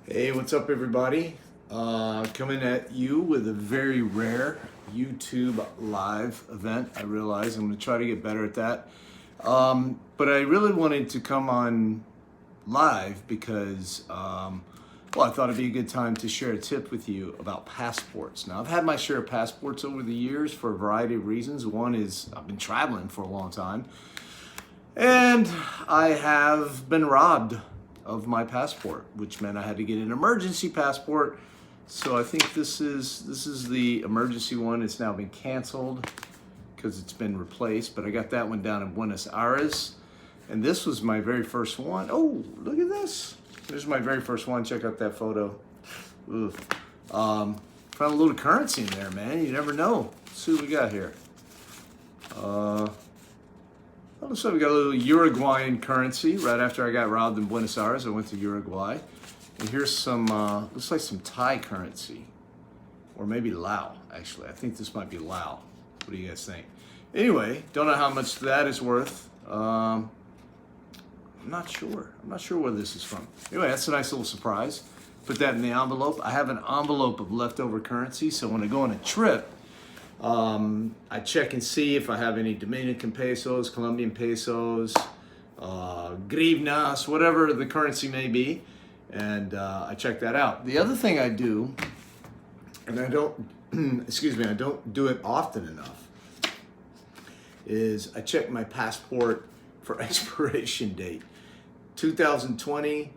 Hey, what's up, everybody? Coming at you with a very rare YouTube live event. I realize I'm going to try to get better at that. But I really wanted to come on live because, I thought it'd be a good time to share a tip with you about passports. Now, I've had my share of passports over the years for a variety of reasons. One is I've been traveling for a long time, and I have been robbed of my passport, which meant I had to get an emergency passport. So I think this is the emergency one. It's now been canceled because it's been replaced, but I got that one down in Buenos Aires. And this was my very first one. Oh, look at this. This is my very first one. Check out that photo. Oof. Found a little currency in there, man. You never know. Let's see what we got here. Looks like we got a little Uruguayan currency. Right after I got robbed in Buenos Aires, I went to Uruguay. And here's some, looks like some Thai currency. Or maybe Lao, actually. I think this might be Lao. What do you guys think? Anyway, don't know how much that is worth. I'm not sure. I'm not sure where this is from. Anyway, that's a nice little surprise. Put that in the envelope. I have an envelope of leftover currency, so when I go on a trip, I check and see if I have any Dominican pesos, Colombian pesos, grivnas, whatever the currency may be, and I check that out. The other thing I do, and I don't, I don't do it often enough, is I check my passport for expiration date. 2020,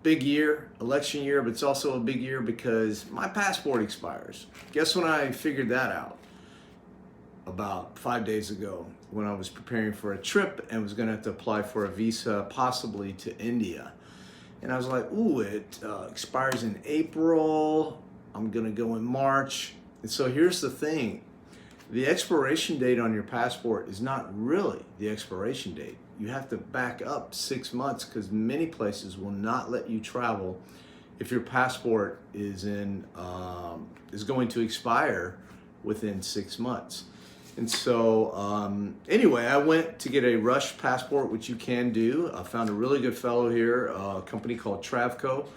big year, election year, but it's also a big year because my passport expires. Guess when I figured that out? About 5 days ago, when I was preparing for a trip and was gonna have to apply for a visa, possibly to India. And I was like, ooh, it expires in April. I'm gonna go in March. And so here's the thing. The expiration date on your passport is not really the expiration date. You have to back up 6 months because many places will not let you travel if your passport is going to expire within 6 months. And so anyway, I went to get a rush passport, which you can do. I found a really good fellow here, a company called Travco,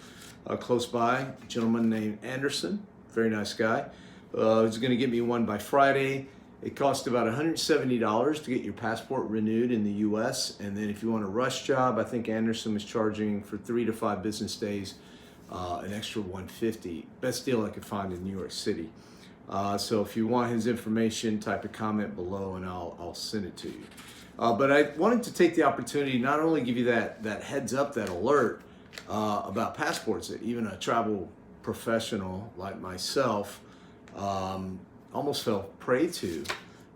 close by, a gentleman named Anderson, very nice guy. He's going to get me one by Friday. It costs about $170 to get your passport renewed in the US. And then if you want a rush job, I think Anderson was charging for 3 to 5 business days, an extra $150. Best deal I could find in New York City. So if you want his information, type a comment below and I'll send it to you. But I wanted to take the opportunity not only give you that heads up, that alert about passports that even a travel professional like myself almost fell prey to,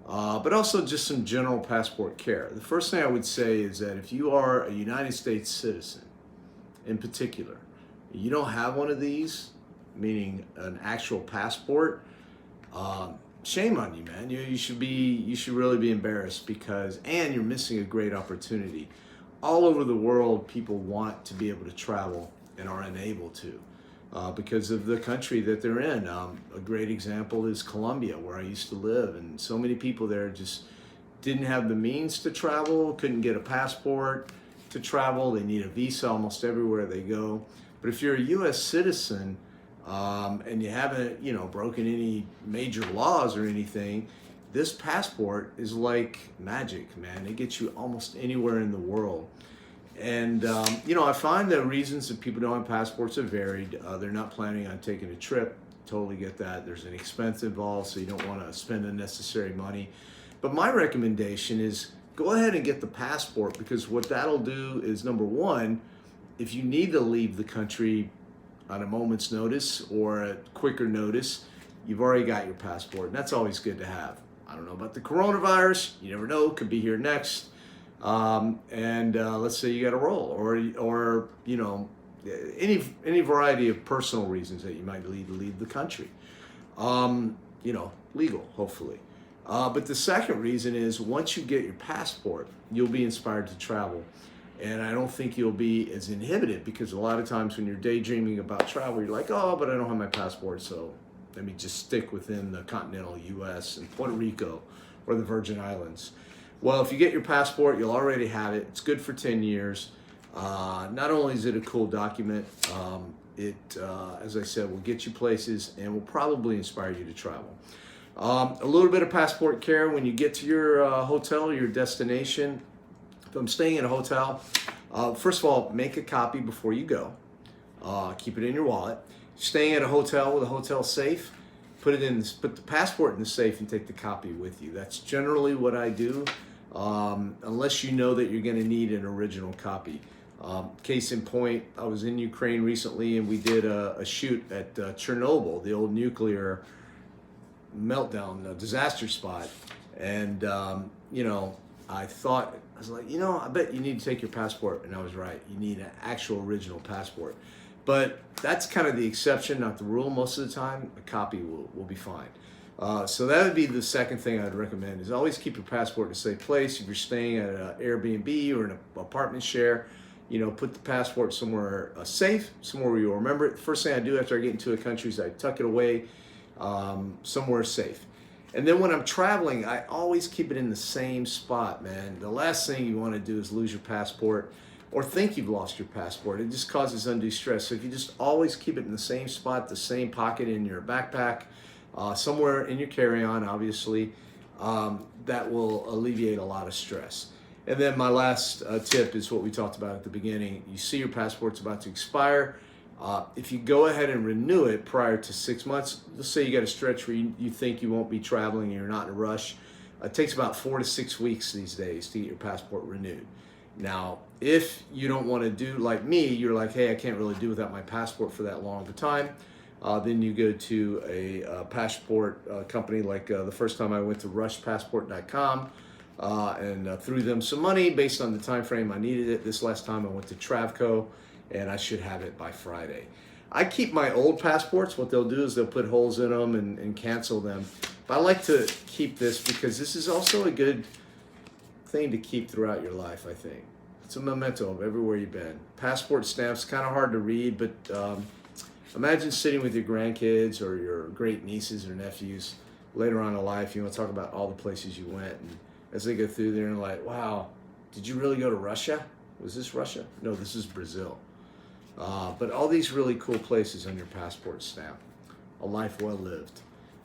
but also just some general passport care. The first thing I would say is that if you are a United States citizen in particular, you don't have one of these, meaning an actual passport, shame on you, man. You should really be embarrassed and you're missing a great opportunity. All over the world, people want to be able to travel and are unable to. Because of the country that they're in. A great example is Colombia, where I used to live, and so many people there just didn't have the means to travel, couldn't get a passport to travel. They need a visa almost everywhere they go. But if you're a U.S. citizen and you haven't, broken any major laws or anything, this passport is like magic, man. It gets you almost anywhere in the world. And, I find the reasons that people don't have passports are varied. They're not planning on taking a trip. Totally get that. There's an expense involved, so you don't want to spend unnecessary money. But my recommendation is go ahead and get the passport, because what that'll do is, number one, if you need to leave the country on a moment's notice or a quicker notice, you've already got your passport. And that's always good to have. I don't know about the coronavirus. You never know. Could be here next. Let's say you got to roll, or any variety of personal reasons that you might need to leave the country. Legal, hopefully. But the second reason is once you get your passport, you'll be inspired to travel. And I don't think you'll be as inhibited, because a lot of times when you're daydreaming about travel, you're like, oh, but I don't have my passport, so let me just stick within the continental US and Puerto Rico or the Virgin Islands. Well, if you get your passport, you'll already have it. It's good for 10 years. Not only is it a cool document, as I said, will get you places and will probably inspire you to travel. A little bit of passport care when you get to your hotel or your destination. If I'm staying in a hotel, first of all, make a copy before you go. Keep it in your wallet. Staying at a hotel with a hotel safe, put the passport in the safe and take the copy with you. That's generally what I do, unless you know that you're going to need an original copy. Case in point, I was in Ukraine recently and we did a shoot at Chernobyl, the old nuclear meltdown disaster spot. And, I was like, I bet you need to take your passport. And I was right. You need an actual original passport. But that's kind of the exception, not the rule. Most of the time, a copy will be fine. So that would be the second thing I'd recommend is always keep your passport in a safe place. If you're staying at an Airbnb or an apartment share, put the passport somewhere safe, somewhere where you'll remember it. The first thing I do after I get into a country is I tuck it away somewhere safe. And then when I'm traveling, I always keep it in the same spot, man. The last thing you want to do is lose your passport or think you've lost your passport. It just causes undue stress. So if you just always keep it in the same spot, the same pocket in your backpack, somewhere in your carry-on, obviously, that will alleviate a lot of stress. And then my last tip is what we talked about at the beginning. You see your passport's about to expire. If you go ahead and renew it prior to 6 months, let's say you got a stretch where you think you won't be traveling and you're not in a rush. It takes about 4 to 6 weeks these days to get your passport renewed. Now, if you don't want to do like me, you're like, hey, I can't really do without my passport for that long of a time. Then you go to a passport company like the first time I went to rushpassport.com and threw them some money based on the time frame I needed it. This last time I went to Travco, and I should have it by Friday. I keep my old passports. What they'll do is they'll put holes in them and cancel them. But I like to keep this because this is also a good thing to keep throughout your life, I think. It's a memento of everywhere you've been. Passport stamps, kind of hard to read, but imagine sitting with your grandkids or your great nieces or nephews later on in life. You want to talk about all the places you went, and as they go through there and like, wow, did you really go to Russia? Was this Russia? No, this is Brazil. But all these really cool places on your passport stamp. A life well lived.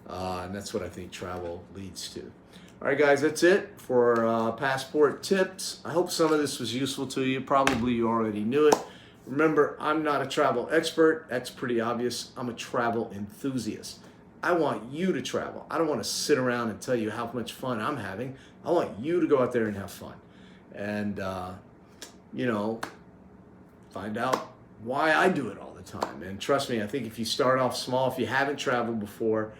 And that's what I think travel leads to. All right, guys, that's it for passport tips. I hope some of this was useful to you. Probably you already knew it. Remember, I'm not a travel expert. That's pretty obvious. I'm a travel enthusiast. I want you to travel. I don't want to sit around and tell you how much fun I'm having. I want you to go out there and have fun. And, find out why I do it all the time. And trust me, I think if you start off small, if you haven't traveled before,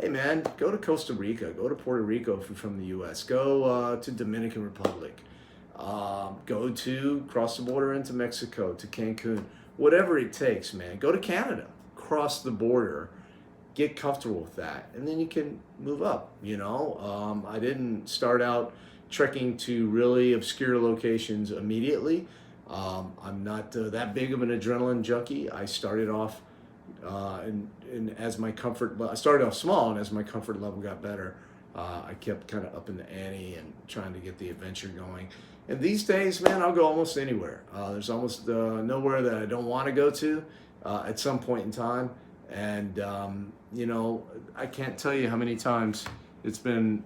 hey man, go to Costa Rica, go to Puerto Rico if you're from the US, go to Dominican Republic, go to cross the border into Mexico, to Cancun, whatever it takes, man. Go to Canada, cross the border, get comfortable with that, and then you can move up, I didn't start out trekking to really obscure locations immediately. I'm not that big of an adrenaline junkie. I started off and as my comfort, I started off small, and as my comfort level got better, I kept kind of upping the ante and trying to get the adventure going. And these days, man, I'll go almost anywhere. There's almost nowhere that I don't want to go to at some point in time. And, I can't tell you how many times it's been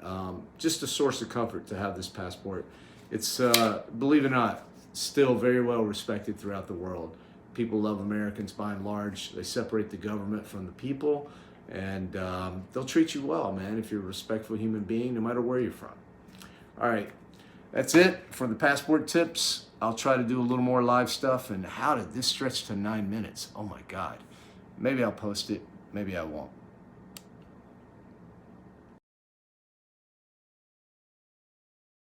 just a source of comfort to have this passport. It's, believe it or not, still very well respected throughout the world. People love Americans by and large. They separate the government from the people, and they'll treat you well, man, if you're a respectful human being, no matter where you're from. All right, that's it for the passport tips. I'll try to do a little more live stuff. And how did this stretch to 9 minutes? Oh my God. Maybe I'll post it, maybe I won't.